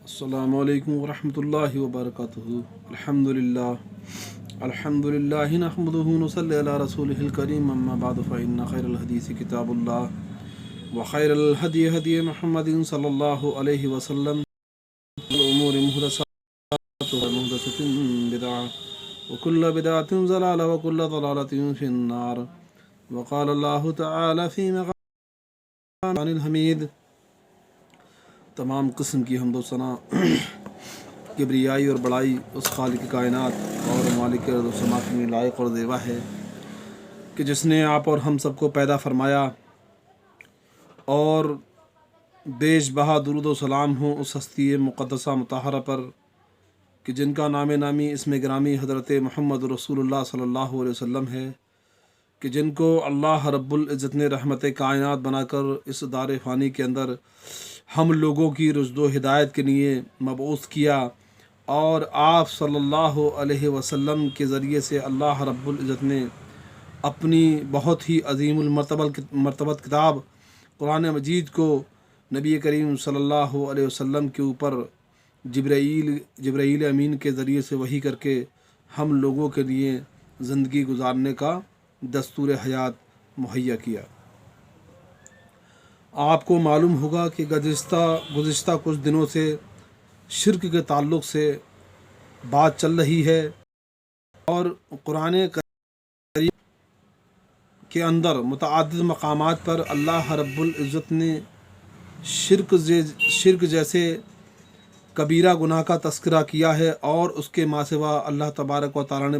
السلام علیکم ورحمۃ اللہ وبرکاتہ۔ الحمدللہ نحمدہ ونصلی علی رسولہ الکریم، اما بعد فإن خیر الحدیث کتاب اللہ وخیر الہدی ہدی محمد صلی اللہ علیہ وسلم، الامور محدثاتها ومحدثۃ بدعہ وکل بدعۃ ضلالہ وکل ضلالۃ فی النار۔ وقال اللہ تعالی فی مقام الحمید۔ تمام قسم کی حمد و ثنا، کبریائی اور بڑائی اس خالق کائنات اور مالک ارض و سما کے لائق اور دیوا ہے کہ جس نے آپ اور ہم سب کو پیدا فرمایا، اور بیش بہا درود و سلام ہوں اس ہستی مقدسہ مطہرہ پر کہ جن کا نام نامی اسم گرامی حضرت محمد رسول اللہ صلی اللہ علیہ وسلم ہے، کہ جن کو اللہ رب العزت نے رحمت کائنات بنا کر اس دار فانی کے اندر ہم لوگوں کی رشد و ہدایت کے لیے مبعوث کیا، اور آپ صلی اللہ علیہ وسلم کے ذریعے سے اللہ رب العزت نے اپنی بہت ہی عظیم المرتبت کتاب قرآن مجید کو نبی کریم صلی اللہ علیہ وسلم کے اوپر جبرائیل امین کے ذریعے سے وحی کر کے ہم لوگوں کے لیے زندگی گزارنے کا دستور حیات مہیا کیا۔ آپ کو معلوم ہوگا کہ گزشتہ کچھ دنوں سے شرک کے تعلق سے بات چل رہی ہے، اور قرآن کریم کے اندر متعدد مقامات پر اللہ رب العزت نے شرک جیسے کبیرہ گناہ کا تذکرہ کیا ہے، اور اس کے ماں سوا اللہ تبارک و تعالیٰ نے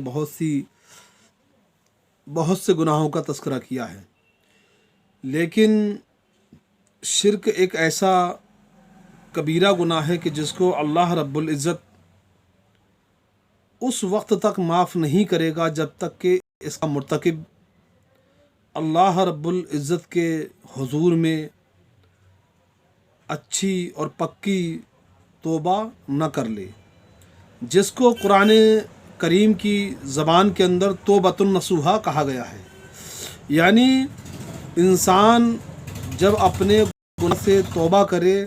بہت سے گناہوں کا تذکرہ کیا ہے۔ لیکن شرک ایک ایسا کبیرہ گناہ ہے کہ جس کو اللہ رب العزت اس وقت تک معاف نہیں کرے گا جب تک کہ اس کا مرتکب اللہ رب العزت کے حضور میں اچھی اور پکی توبہ نہ کر لے، جس کو قرآن کریم کی زبان کے اندر توبۃ النصوحہ کہا گیا ہے۔ یعنی انسان جب اپنے گناہ سے توبہ کرے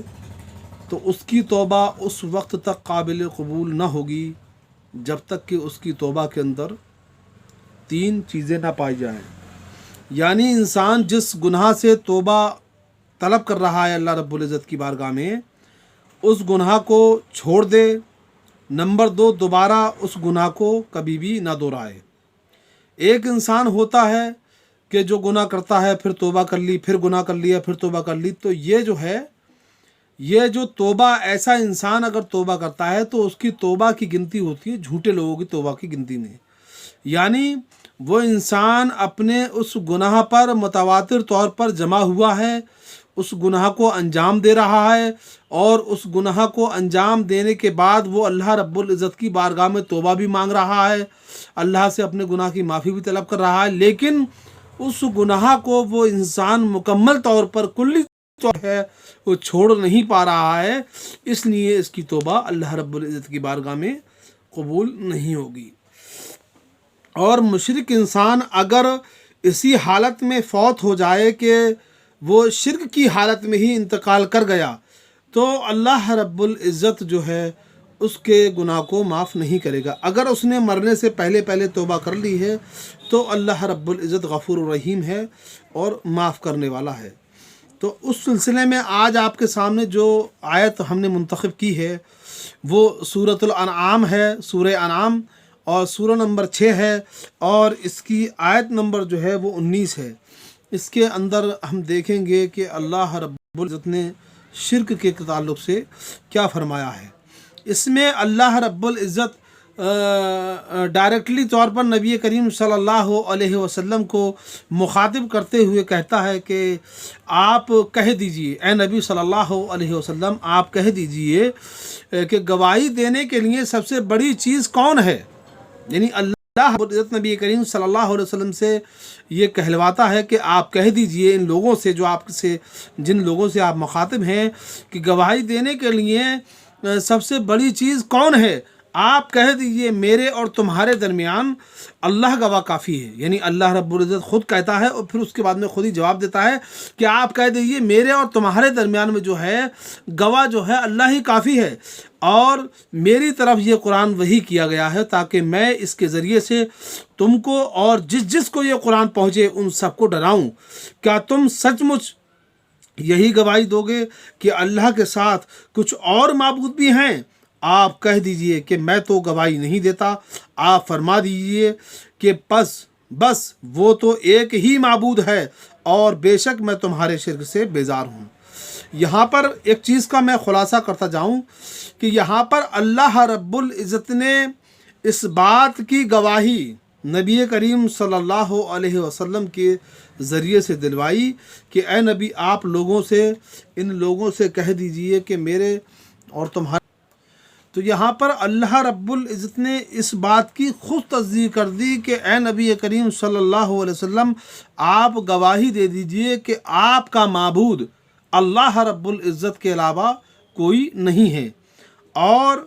تو اس کی توبہ اس وقت تک قابل قبول نہ ہوگی جب تک کہ اس کی توبہ کے اندر 3 چیزیں نہ پائی جائیں۔ یعنی انسان جس گناہ سے توبہ طلب کر رہا ہے اللہ رب العزت کی بارگاہ میں، اس گناہ کو چھوڑ دے۔ نمبر 2، دوبارہ اس گناہ کو کبھی بھی نہ دہرائے۔ ایک انسان ہوتا ہے کہ جو گناہ کرتا ہے پھر توبہ کر لی، پھر گناہ کر لیا، پھر توبہ کر لی، تو یہ جو توبہ، ایسا انسان اگر توبہ کرتا ہے تو اس کی توبہ کی گنتی ہوتی ہے جھوٹے لوگوں کی توبہ کی گنتی میں۔ یعنی وہ انسان اپنے اس گناہ پر متواتر طور پر جمع ہوا ہے، اس گناہ کو انجام دے رہا ہے، اور اس گناہ کو انجام دینے کے بعد وہ اللہ رب العزت کی بارگاہ میں توبہ بھی مانگ رہا ہے، اللہ سے اپنے گناہ کی معافی بھی طلب کر رہا ہے، لیکن اس گناہ کو وہ انسان مکمل طور پر کلی طور ہے وہ چھوڑ نہیں پا رہا ہے، اس لیے اس کی توبہ اللہ رب العزت کی بارگاہ میں قبول نہیں ہوگی۔ اور مشرک انسان اگر اسی حالت میں فوت ہو جائے کہ وہ شرک کی حالت میں ہی انتقال کر گیا، تو اللہ رب العزت جو ہے اس کے گناہ کو معاف نہیں کرے گا۔ اگر اس نے مرنے سے پہلے توبہ کر لی ہے تو اللہ رب العزت غفور الرحیم ہے اور معاف کرنے والا ہے۔ تو اس سلسلے میں آج آپ کے سامنے جو آیت ہم نے منتخب کی ہے وہ سورۃ الانعام ہے، سورہ انعام، اور سورہ نمبر 6 ہے، اور اس کی آیت نمبر جو ہے وہ 19 ہے۔ اس کے اندر ہم دیکھیں گے کہ اللہ رب العزت نے شرک کے تعلق سے کیا فرمایا ہے۔ اس میں اللہ رب العزت ڈائریکٹلی طور پر نبی کریم صلی اللہ علیہ وسلم کو مخاطب کرتے ہوئے کہتا ہے کہ آپ کہہ دیجئے، اے نبی صلی اللہ علیہ وسلم، آپ کہہ دیجئے کہ گواہی دینے کے لیے سب سے بڑی چیز کون ہے۔ یعنی اللہ رب العزت نبی کریم صلی اللہ علیہ وسلم سے یہ کہلواتا ہے کہ آپ کہہ دیجئے ان لوگوں سے، جن لوگوں سے آپ مخاطب ہیں، کہ گواہی دینے کے لیے سب سے بڑی چیز کون ہے۔ آپ کہہ دیجئے میرے اور تمہارے درمیان اللہ گواہ کافی ہے. یعنی اللہ رب العزت خود کہتا ہے اور پھر اس کے بعد میں خود ہی جواب دیتا ہے کہ آپ کہہ دیجئے میرے اور تمہارے درمیان میں جو ہے گواہ جو ہے اللہ ہی کافی ہے، اور میری طرف یہ قرآن وحی کیا گیا ہے تاکہ میں اس کے ذریعے سے تم کو اور جس کو یہ قرآن پہنچے ان سب کو ڈراؤں. کیا تم سچ مچ یہی گواہی دو گے کہ اللہ کے ساتھ کچھ اور معبود بھی ہیں؟ آپ کہہ دیجئے کہ میں تو گواہی نہیں دیتا. آپ فرما دیجئے کہ بس وہ تو ایک ہی معبود ہے اور بے شک میں تمہارے شرک سے بیزار ہوں. یہاں پر ایک چیز کا میں خلاصہ کرتا جاؤں کہ یہاں پر اللہ رب العزت نے اس بات کی گواہی نبی کریم صلی اللہ علیہ وسلم کے ذریعے سے دلوائی کہ اے نبی آپ ان لوگوں سے کہہ دیجئے کہ میرے اور تمہارے. تو یہاں پر اللہ رب العزت نے اس بات کی خود تصدیق کر دی کہ اے نبی کریم صلی اللہ علیہ وسلم آپ گواہی دے دیجئے کہ آپ کا معبود اللہ رب العزت کے علاوہ کوئی نہیں ہے. اور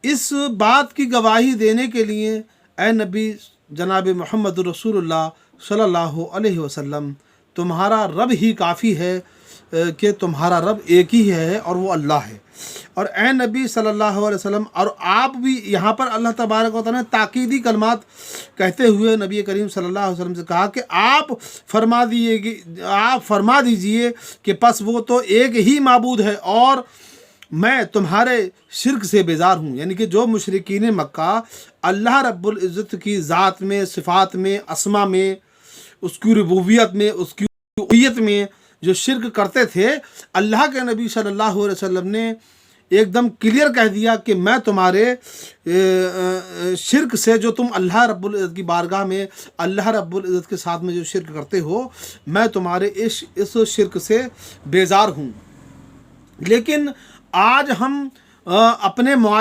اس بات کی گواہی دینے کے لیے اے نبی جناب محمد رسول اللہ صلی اللہ علیہ وسلم تمہارا رب ہی کافی ہے کہ تمہارا رب ایک ہی ہے اور وہ اللہ ہے. اور اے نبی صلی اللہ علیہ وسلم اور آپ بھی یہاں پر اللہ تبارک و تعالیٰ نے تاکیدی کلمات کہتے ہوئے نبی کریم صلی اللہ علیہ وسلم سے کہا کہ آپ فرما دیجئے کہ پس وہ تو ایک ہی معبود ہے اور میں تمہارے شرک سے بیزار ہوں. یعنی کہ جو مشرکین مکہ اللہ رب العزت کی ذات میں، صفات میں، اسما میں، اس کی ربوبیت میں، اس کی الوہیت میں جو شرک کرتے تھے، اللہ کے نبی صلی اللہ علیہ وسلم نے ایک دم کلیئر کہہ دیا کہ میں تمہارے شرک سے، جو تم اللہ رب العزت کی بارگاہ میں اللہ رب العزت کے ساتھ میں جو شرک کرتے ہو، میں تمہارے اس شرک سے بیزار ہوں. لیکن آج ہم اپنے